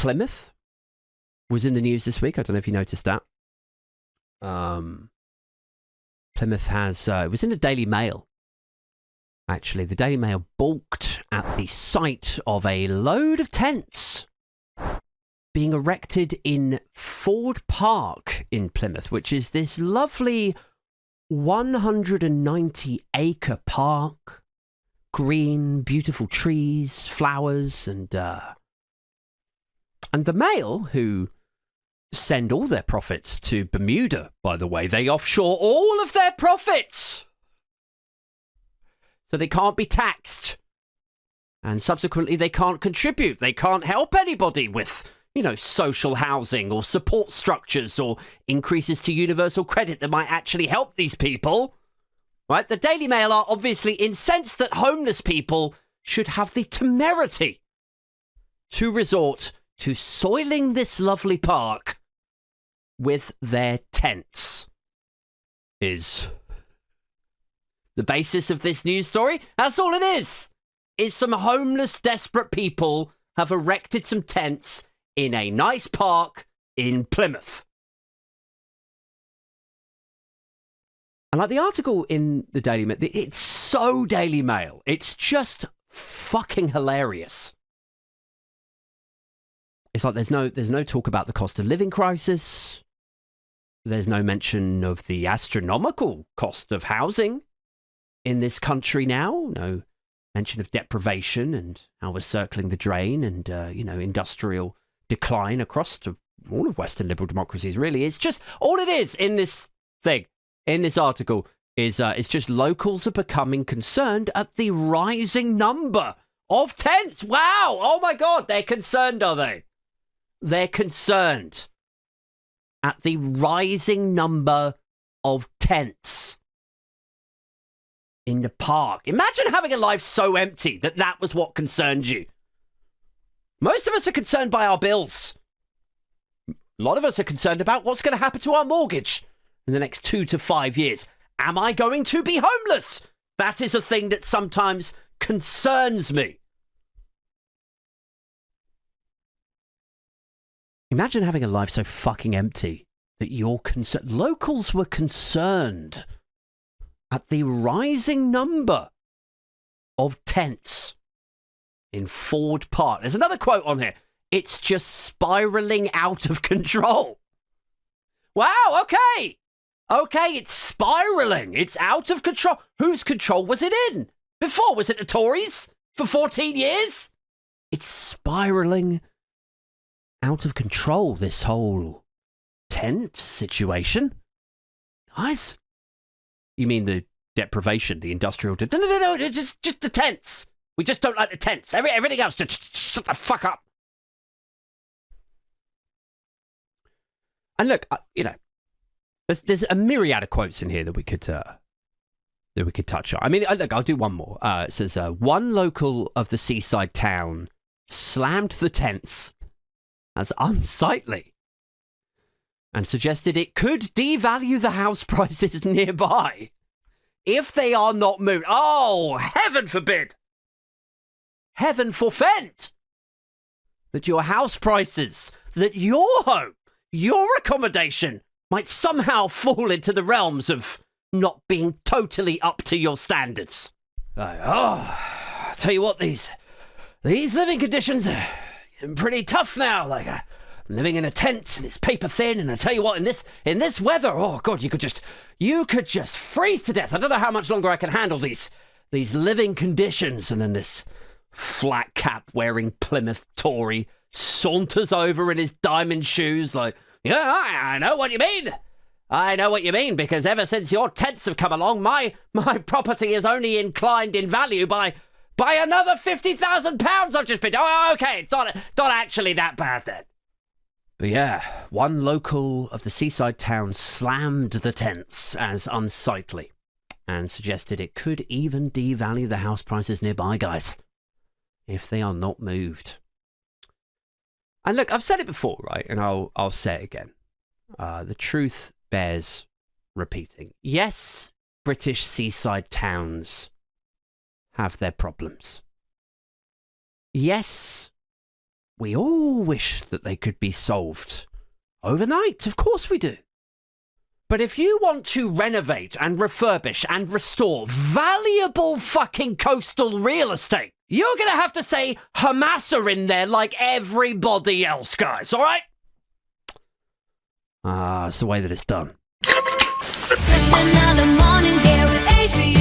Plymouth was in the news this week. I don't know if you noticed that. Plymouth has, it was in the Daily Mail. Actually, the Daily Mail balked at the sight of a load of tents being erected in Ford Park in Plymouth, which is this lovely 190-acre park. Green, beautiful trees, flowers, and the Mail, who send all their profits to Bermuda, by the way. They offshore all of their profits, so they can't be taxed. And subsequently, they can't contribute. They can't help anybody with, social housing or support structures or increases to universal credit that might actually help these people. Right? The Daily Mail are obviously incensed that homeless people should have the temerity to resort to soiling this lovely park with their tents. Is the basis of this news story? That's all it is some homeless, desperate people have erected some tents in a nice park in Plymouth. And like the article in the Daily Mail, it's so Daily Mail. It's just fucking hilarious. It's like there's no talk about the cost of living crisis. There's no mention of the astronomical cost of housing in this country now. No mention of deprivation and how we're circling the drain and, industrial decline across to all of Western liberal democracies, really. It's just, all it is in this thing, in this article, is it's just locals are becoming concerned at the rising number of tents. Wow! Oh my God, they're concerned, are they? They're concerned at the rising number of tents in the park. Imagine having a life so empty that was what concerned you. Most of us are concerned by our bills. A lot of us are concerned about what's going to happen to our mortgage in the next 2 to 5 years. Am I going to be homeless? That is a thing that sometimes concerns me. Imagine having a life so fucking empty that you're concerned. Locals were concerned at the rising number of tents in Ford Park. There's another quote on here. It's just spiraling out of control. Wow, okay. Okay, it's spiraling. It's out of control. Whose control was it in before? Was it the Tories for 14 years? It's spiraling out of control, this whole tent situation. Guys, you mean the deprivation, the industrial... No, just the tents. We just don't like the tents. Everything else, just shut the fuck up. And look, there's a myriad of quotes in here that we could touch on. I mean, look, I'll do one more. It says, one local of the seaside town slammed the tents as unsightly and suggested it could devalue the house prices nearby if they are not moved. Oh, heaven forbid. Heaven forfend that your house prices, that your home, your accommodation might somehow fall into the realms of not being totally up to your standards. I tell you what, these living conditions are pretty tough now. Like, I'm living in a tent and it's paper thin, and I tell you what, in this weather, oh God, you could just freeze to death. I don't know how much longer I can handle these living conditions. And then this flat cap wearing Plymouth Tory saunters over in his diamond shoes like, yeah, I know what you mean. I know what you mean, because ever since your tents have come along, my property is only inclined in value by another £50,000 I've just been... Oh, okay, it's not actually that bad then. But yeah, one local of the seaside town slammed the tents as unsightly and suggested it could even devalue the house prices nearby, guys, if they are not moved. And look, I've said it before, right? And I'll say it again. The truth bears repeating. Yes, British seaside towns have their problems. Yes, We all wish that they could be solved overnight. Of course we do. But if you want to renovate and refurbish and restore valuable fucking coastal real estate, you're going to have to say Hamas are in there like everybody else, guys, all right? It's the way that it's done. Just another morning here with Adrian.